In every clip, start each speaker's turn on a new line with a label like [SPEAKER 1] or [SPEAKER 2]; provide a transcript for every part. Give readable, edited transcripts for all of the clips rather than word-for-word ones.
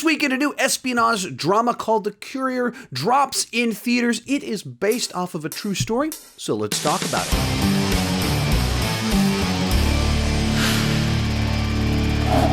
[SPEAKER 1] This weekend, a new espionage drama called The Courier drops in theaters. It is based off of a true story, so let's talk about it.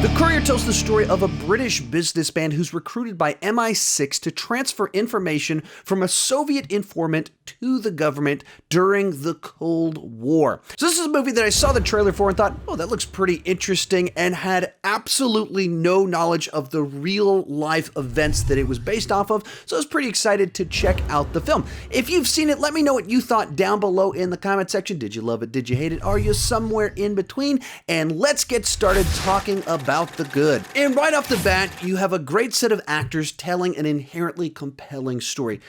[SPEAKER 1] The Courier tells the story of a British businessman who's recruited by MI6 to transfer information from a Soviet informant to the government during the Cold War. So this is a movie that I saw the trailer for and thought, oh, that looks pretty interesting, and had absolutely no knowledge of the real life events that it was based off of. So I was pretty excited to check out the film. If you've seen it, let me know what you thought down below in the comment section. Did you love it? Did you hate it? Are you somewhere in between? And let's get started talking about the good. And right off the bat, you have a great set of actors telling an inherently compelling story.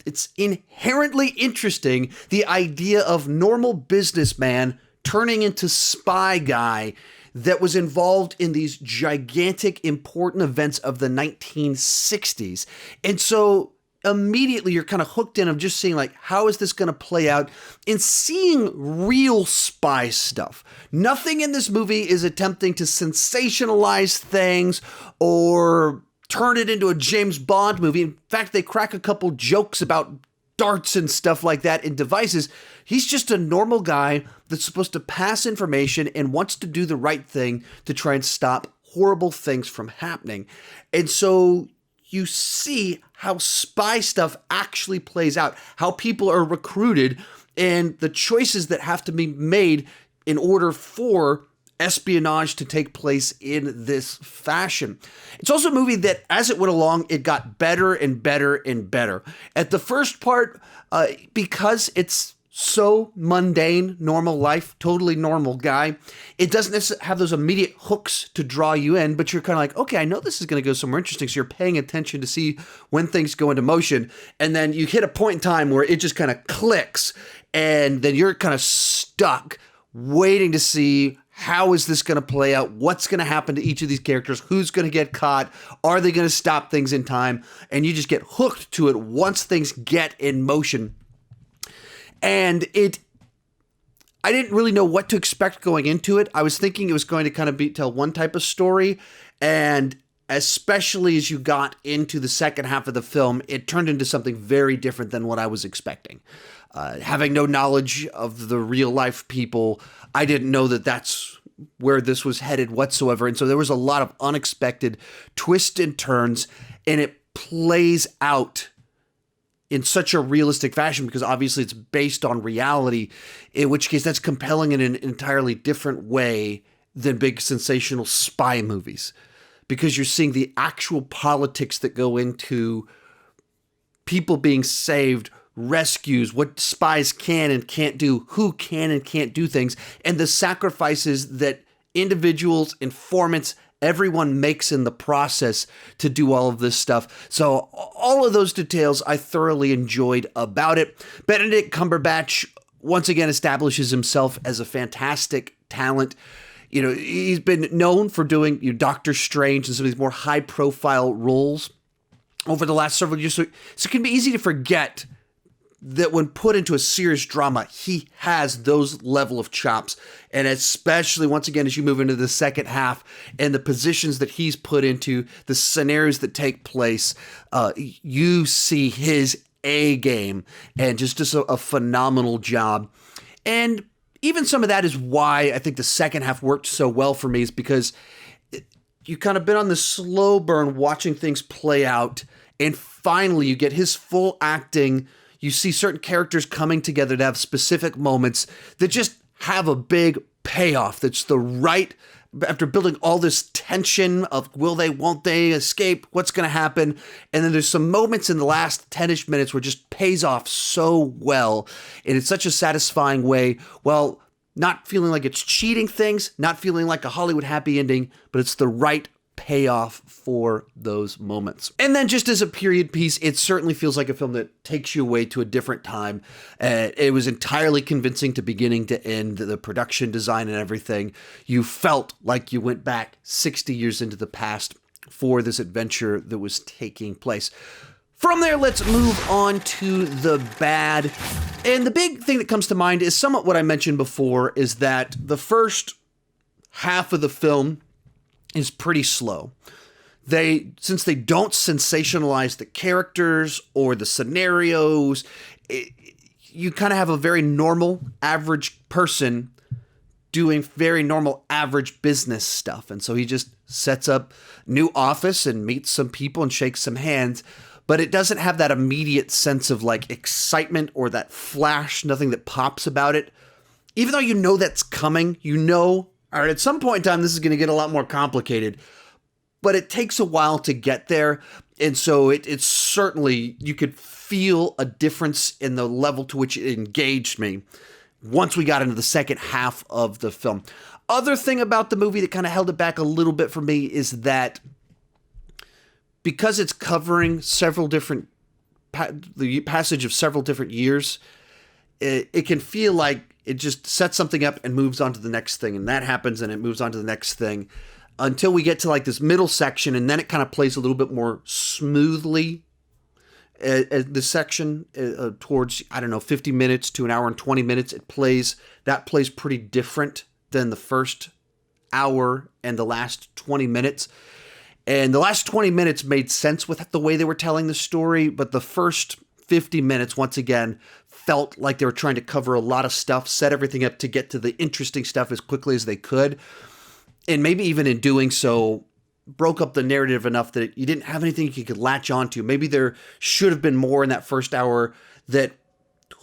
[SPEAKER 1] It's inherently interesting, the idea of normal businessman turning into spy guy that was involved in these gigantic, important events of the 1960s. And so immediately you're kind of hooked in of just seeing, like, how is this going to play out, and seeing real spy stuff. Nothing in this movie is attempting to sensationalize things or turn it into a James Bond movie. In fact, they crack a couple jokes about darts and stuff like that in devices. He's just a normal guy that's supposed to pass information and wants to do the right thing to try and stop horrible things from happening. And so you see how spy stuff actually plays out, how people are recruited, and the choices that have to be made in order for espionage to take place in this fashion. It's also a movie that, as it went along, it got better and better and better. At the first part, because it's so mundane, normal life, totally normal guy, it doesn't necessarily have those immediate hooks to draw you in, but you're kind of like, okay, I know this is going to go somewhere interesting, so you're paying attention to see when things go into motion, and then you hit a point in time where it just kind of clicks, and then you're kind of stuck waiting to see, how is this going to play out? What's going to happen to each of these characters? Who's going to get caught? Are they going to stop things in time? And you just get hooked to it once things get in motion. And I didn't really know what to expect going into it. I was thinking it was going to kind of tell one type of story. And especially as you got into the second half of the film, it turned into something very different than what I was expecting. Having no knowledge of the real life people, I didn't know that that's where this was headed whatsoever. And so there was a lot of unexpected twists and turns, and it plays out in such a realistic fashion because obviously it's based on reality, in which case that's compelling in an entirely different way than big sensational spy movies, because you're seeing the actual politics that go into people being saved, rescues, what spies can and can't do, who can and can't do things, and the sacrifices that individuals, informants, everyone makes in the process to do all of this stuff. So all of those details I thoroughly enjoyed about it. Benedict Cumberbatch once again establishes himself as a fantastic talent. You know, he's been known for doing Doctor Strange and some of these more high-profile roles over the last several years. So it can be easy to forget that when put into a serious drama, he has those level of chops. And especially, once again, as you move into the second half and the positions that he's put into, the scenarios that take place, you see his A game, and just a phenomenal job. And even some of that is why I think the second half worked so well for me, is because you kind of been on this slow burn watching things play out, and finally you get his full acting. You see certain characters coming together to have specific moments that just have a big payoff. That's the right, after building all this tension of will they, won't they escape, what's going to happen. And then there's some moments in the last 10-ish minutes where it just pays off so well. And it's such a satisfying way. Well, not feeling like it's cheating things, not feeling like a Hollywood happy ending, but it's the right payoff for those moments. And then just as a period piece, it certainly feels like a film that takes you away to a different time. It was entirely convincing to beginning to end, the production design and everything. You felt like you went back 60 years into the past for this adventure that was taking place. From there, let's move on to the bad. And the big thing that comes to mind is somewhat what I mentioned before, is that the first half of the film is pretty slow. since they don't sensationalize the characters or the scenarios, you kind of have a very normal, average person doing very normal, average business stuff. And so he just sets up new office and meets some people and shakes some hands. But it doesn't have that immediate sense of like excitement or that flash, nothing that pops about it. Even though you know that's coming, you know, all right, at some point in time, this is going to get a lot more complicated. But it takes a while to get there. And so it's certainly, you could feel a difference in the level to which it engaged me once we got into the second half of the film. Other thing about the movie that kind of held it back a little bit for me is that because it's covering several different, the passage of several different years, it can feel like it just sets something up and moves on to the next thing. And that happens and it moves on to the next thing until we get to like this middle section. And then it kind of plays a little bit more smoothly. The section towards, I don't know, 50 minutes to an hour and 20 minutes, that plays pretty different than the first hour and the last 20 minutes. And the last 20 minutes made sense with the way they were telling the story, but the first 50 minutes, once again, felt like they were trying to cover a lot of stuff, set everything up to get to the interesting stuff as quickly as they could. And maybe even in doing so, broke up the narrative enough that you didn't have anything you could latch onto. Maybe there should have been more in that first hour that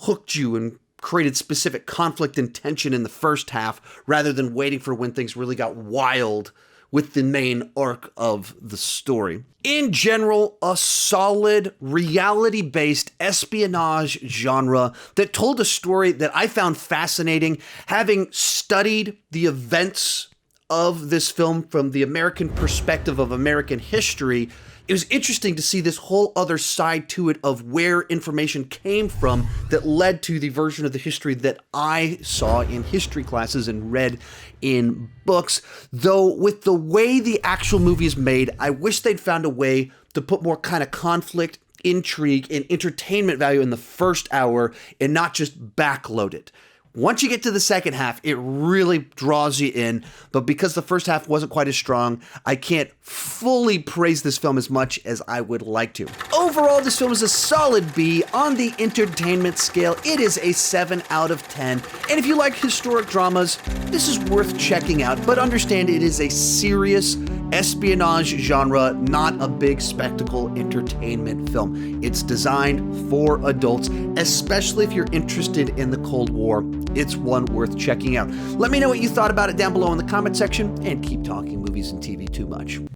[SPEAKER 1] hooked you and created specific conflict and tension in the first half, rather than waiting for when things really got wild with the main arc of the story. In general, a solid, reality-based espionage genre that told a story that I found fascinating, having studied the events of this film from the American perspective of American history. It was interesting to see this whole other side to it of where information came from that led to the version of the history that I saw in history classes and read in books. Though with the way the actual movie is made, I wish they'd found a way to put more kind of conflict, intrigue, and entertainment value in the first hour and not just backload it. Once you get to the second half, it really draws you in, but because the first half wasn't quite as strong, I can't fully praise this film as much as I would like to. Overall, this film is a solid B on the entertainment scale. It is a 7 out of 10, and if you like historic dramas, this is worth checking out, but understand it is a serious espionage genre, not a big spectacle entertainment film. It's designed for adults, especially if you're interested in the Cold War. It's one worth checking out. Let me know what you thought about it down below in the comment section, and keep talking movies and TV too much.